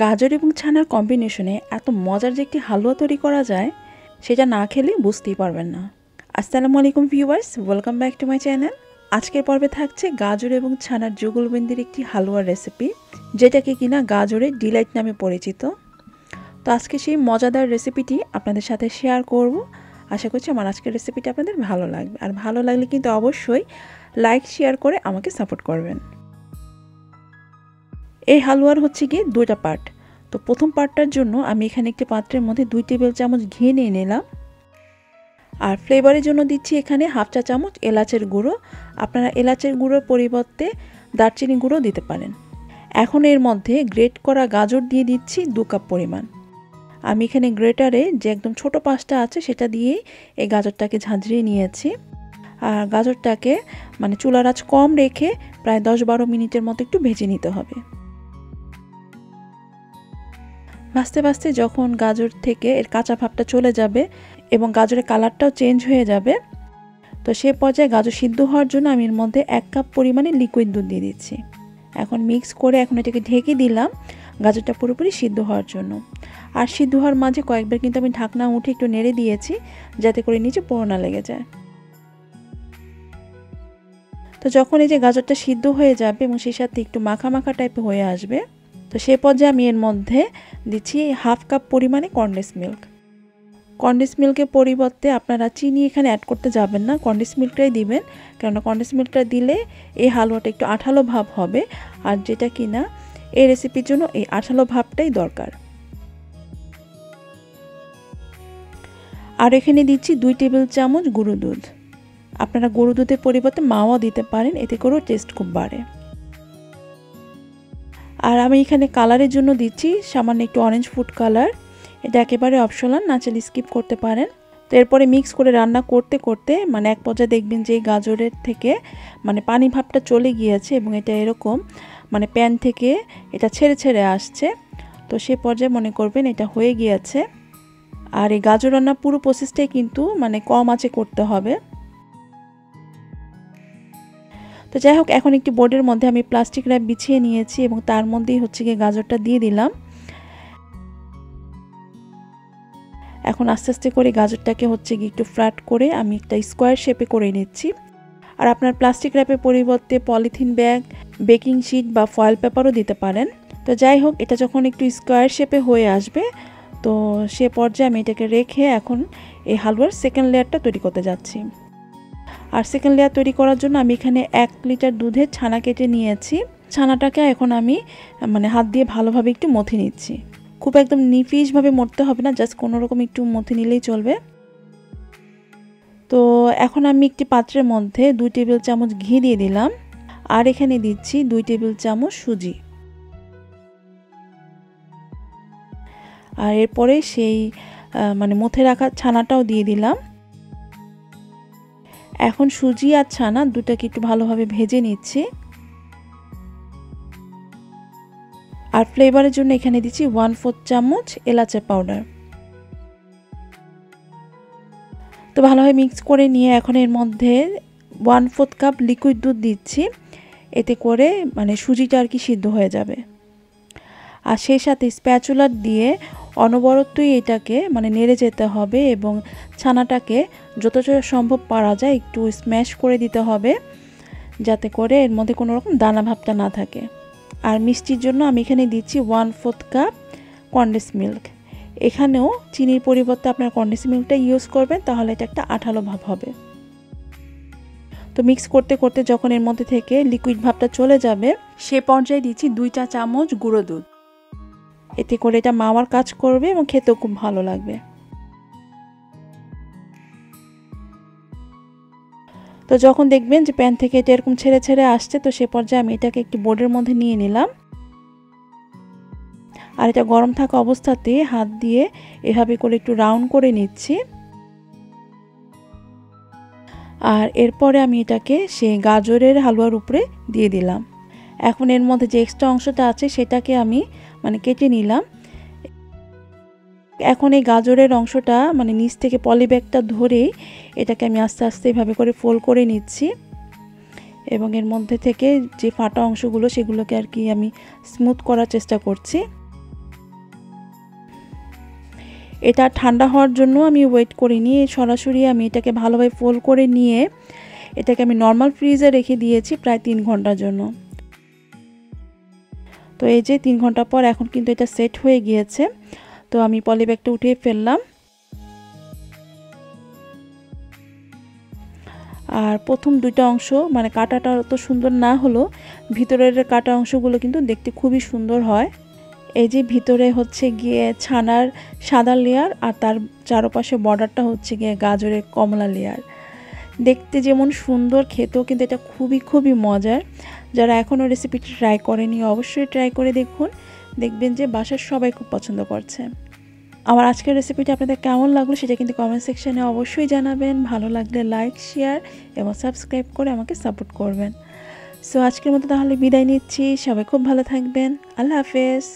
গাজর এবং ছানার কম্বিনেশনে এত মজার যে একটি হালুয়া তৈরি করা যায় সেটা না খেলে বুঝতেই পারবেন না। আসসালামু আলাইকুম viewers, welcome back to my channel. আজকের পর্বে থাকছে গাজর এবং ছানার যুগলবন্দির একটি হালুয়ার রেসিপি, যেটাকে কিনা গাজরের ডিলাইট নামে পরিচিত। তো আজকে সেই মজাদার রেসিপিটি আপনাদের সাথে শেয়ার করব। আশা করছি আমার আজকের রেসিপিটা আপনাদের ভালো লাগবে, আর ভালো লাগলে কিন্তু অবশ্যই লাইক শেয়ার করে আমাকে সাপোর্ট করবেন। এই হালুয়ার হচ্ছে গিয়ে দুইটা পার্ট। তো প্রথম পার্টটার জন্য আমি এখানে একটি পাত্রের মধ্যে 2 টেবিল চামচ ঘি নিয়ে নিলাম, আর ফ্লেভারের জন্য দিচ্ছি এখানে হাফ চা চামচ এলাচের গুঁড়ো। আপনারা এলাচের গুঁড়োর পরিবর্তে দারচিনি গুঁড়ো দিতে পারেন। এখন এর মধ্যে গ্রেট করা গাজর দিয়ে দিচ্ছি 2 কাপ পরিমাণ। আমি এখানে গ্রেটারে যে একদম ছোট পাশটা আছে সেটা দিয়েই এই গাজরটাকে ঝাঁঝরিয়ে নিয়েছি। আর গাজরটাকে চুলার আঁচ কম রেখে প্রায় 10-12 মিনিটের মতো একটু ভেজে নিতে হবে। ভাজতে ভাজতে যখন গাজর থেকে এর কাঁচা ভাবটা চলে যাবে এবং গাজরের কালারটাও চেঞ্জ হয়ে যাবে, তো সে পর্যায়ে গাজর সিদ্ধ হওয়ার জন্য আমি এর মধ্যে 1 কাপ পরিমাণে লিকুইড দুধ দিয়ে দিচ্ছি। এখন মিক্স করে এখন এটাকে ঢেকে দিলাম গাজরটা পুরোপুরি সিদ্ধ হওয়ার জন্য। আর সিদ্ধ হওয়ার মাঝে কয়েকবার কিন্তু আমি ঢাকনা উঠে একটু নেড়ে দিয়েছি, যাতে করে নিচে পোড়া না লেগে যায়। তো যখন এই যে গাজরটা সিদ্ধ হয়ে যাবে এবং সেই সাথে একটু মাখা মাখা টাইপের হয়ে আসবে, তো সেই পর্যায়ে আমি এর মধ্যে দিচ্ছি হাফ কাপ পরিমাণে কনডেন্স মিল্ক। কনডেন্স মিল্কের পরিবর্তে আপনারা চিনি এখানে অ্যাড করতে যাবেন না, কনডেন্স মিল্কটাই দিবেন। কেননা কনডেন্স মিল্কটা দিলে এই হালুয়াটা একটু আঠালো ভাব হবে, আর যেটা কিনা এই রেসিপির জন্য এই আঠালো ভাবটাই দরকার। আর এখানে দিচ্ছি 2 টেবিল চামচ গুঁড়ো দুধ। আপনারা গুঁড়ো দুধের পরিবর্তে মাওয়া দিতে পারেন, এতে করেও টেস্ট খুব বাড়ে। আর আমি এখানে কালারের জন্য দিচ্ছি সামান্য একটু অরেঞ্জ ফুড কালার। এটা একেবারে অপশনাল, না চাইলে স্কিপ করতে পারেন। তো এরপরে মিক্স করে রান্না করতে করতে এক পর্যায়ে দেখবেন যে এই গাজরের থেকে পানি ভাবটা চলে গিয়েছে এবং এটা এরকম প্যান থেকে এটা ছেড়ে ছেড়ে আসছে। তো সে পর্যায়ে মনে করবেন এটা হয়ে গিয়েছে। আর এই গাজর রান্নার পুরো প্রসেসটাই কিন্তু কম আঁচে করতে হবে। তো যাই হোক, এখন একটি বোর্ডের মধ্যে আমি প্লাস্টিক র্যাপ বিছিয়ে নিয়েছি এবং তার মধ্যেই হচ্ছে গিয়ে গাজরটা দিয়ে দিলাম। এখন আস্তে আস্তে করে গাজরটাকে হচ্ছে গিয়ে একটু ফ্ল্যাট করে আমি একটা স্কোয়ার শেপে করে নিচ্ছি। আর আপনার প্লাস্টিক র্যাপের পরিবর্তে পলিথিন ব্যাগ, বেকিং শিট বা ফয়েল পেপারও দিতে পারেন। তো যাই হোক, এটা যখন একটু স্কোয়ার শেপে হয়ে আসবে, তো সে পর্যায়ে আমি এটাকে রেখে এখন এই হালুয়ার সেকেন্ড লেয়ারটা তৈরি করতে যাচ্ছি। আর সেকেন্ড লেয়ার তৈরি করার জন্য আমি এখানে 1 লিটার দুধের ছানা কেটে নিয়েছি। ছানাটাকে এখন আমি হাত দিয়ে ভালোভাবে একটু মথে নিচ্ছি। খুব একদম নিফিসভাবে মথতে হবে না, জাস্ট কোনো রকম একটু মথে নিলেই চলবে। তো এখন আমি একটি পাত্রের মধ্যে 2 টেবিল চামচ ঘি দিয়ে দিলাম, আর এখানে দিচ্ছি 2 টেবিল চামচ সুজি। আর এরপরে সেই মথে রাখা ছানাটাও দিয়ে দিলাম। এখন সুজি আর ছানা দুটাকে একটু ভালোভাবে ভেজে নিচ্ছি। আর ফ্লেভারের জন্য এখানে দিচ্ছি 1/4 চামচ এলাচের পাউডার। তো ভালোভাবে মিক্স করে নিয়ে এখন এর মধ্যে 1/4 কাপ লিকুইড দুধ দিচ্ছি, এতে করে সুজিটা আর কি সিদ্ধ হয়ে যাবে। আর সেই সাথে স্প্যাচুলার দিয়ে অনবরতই এটাকে নেড়ে যেতে হবে এবং ছানাটাকে যতটা সম্ভব পারা যায় একটু স্ম্যাশ করে দিতে হবে, যাতে করে এর মধ্যে কোনো রকম দানা ভাবটা না থাকে। আর মিষ্টির জন্য আমি এখানে দিচ্ছি 1/4 কাপ কনডেন্স মিল্ক। এখানেও চিনির পরিবর্তে আপনারা কনডেন্স মিল্কটা ইউজ করবেন, তাহলে এটা একটা আঠালো ভাব হবে। তো মিক্স করতে করতে যখন এর মধ্যে থেকে লিকুইড ভাবটা চলে যাবে, সে পর্যায়ে দিচ্ছি 2 চা চামচ গুঁড়ো দুধ। এতে করে এটা মাওয়ার কাজ করবে এবং খেতেও খুব ভালো লাগবে। তো যখন দেখবেন যে প্যান থেকে এটা এরকম ছেড়ে ছেড়ে আসছে, তো সে পর্যায়ে আমি এটাকে একটি বোর্ডের মধ্যে নিয়ে নিলাম। আর এটা গরম থাকা অবস্থাতে হাত দিয়ে এভাবে করে একটু রাউন্ড করে নিচ্ছি। আর এরপরে আমি এটাকে সেই গাজরের হালুয়ার উপরে দিয়ে দিলাম। এখন এর মধ্যে যে এক্সট্রা অংশটা আছে সেটাকে আমি কেটে নিলাম। এখন এই গাজরের অংশটা নিচ থেকে পলিব্যাগটা ধরেই এটাকে আমি আস্তে আস্তে এভাবে করে ফোল্ড করে নিচ্ছি এবং এর মধ্যে থেকে যে ফাটা অংশগুলো সেগুলোকে আর কি আমি স্মুথ করার চেষ্টা করছি। এটা ঠান্ডা হওয়ার জন্য আমি ওয়েট করিনি, সরাসরি আমি এটাকে ভালোভাবে ফোল্ড করে নিয়ে এটাকে আমি নর্মাল ফ্রিজে রেখে দিয়েছি প্রায় 3 ঘন্টার জন্য। তো এই যে 3 ঘন্টা পর এখন কিন্তু এটা সেট হয়ে গিয়েছে। তো আমি পলিব্যাগটা উঠিয়ে ফেললাম। আর প্রথম দুইটা অংশ মানে কাটাটা অত সুন্দর না হলো, ভিতরের কাটা অংশগুলো কিন্তু দেখতে খুবই সুন্দর হয়। এই যে ভিতরে হচ্ছে গিয়ে ছানার সাদা লেয়ার আর তার চারপাশে বর্ডারটা হচ্ছে গিয়ে গাজরের কমলা লেয়ার। দেখতে যেমন সুন্দর, খেতেও কিন্তু এটা খুবই মজার। যারা এখনও রেসিপিটি ট্রাই করেনি অবশ্যই ট্রাই করে দেখুন, দেখবেন যে বাসার সবাই খুব পছন্দ করছে। আমার আজকের রেসিপিটা আপনাদের কেমন লাগলো সেটা কিন্তু কমেন্ট সেকশনে অবশ্যই জানাবেন। ভালো লাগলে লাইক, শেয়ার এবং সাবস্ক্রাইব করে আমাকে সাপোর্ট করবেন। সো আজকের মতো তাহলে বিদায় নিচ্ছি, সবাই খুব ভালো থাকবেন। আল্লাহ হাফেজ।